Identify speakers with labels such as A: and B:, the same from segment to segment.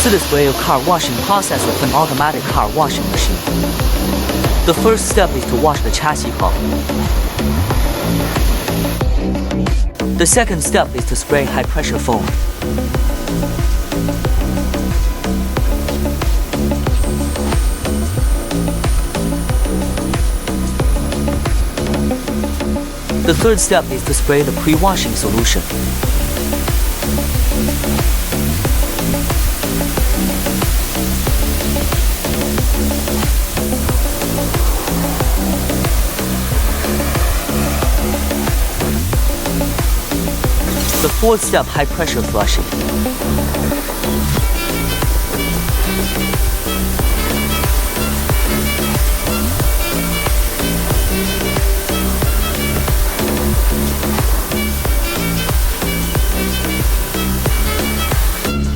A: is the display of car washing process of an automatic car washing machine. The first step is to wash the chassis hull. The second step is to spray high-pressure foam. The third step is to spray the pre-washing solution. The fourth step, high-pressure flushing.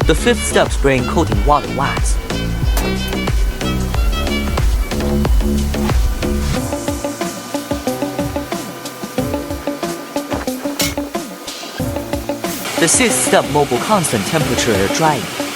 A: The fifth step, spraying coating water wax. The sixth step, mobile constant temperature air drying.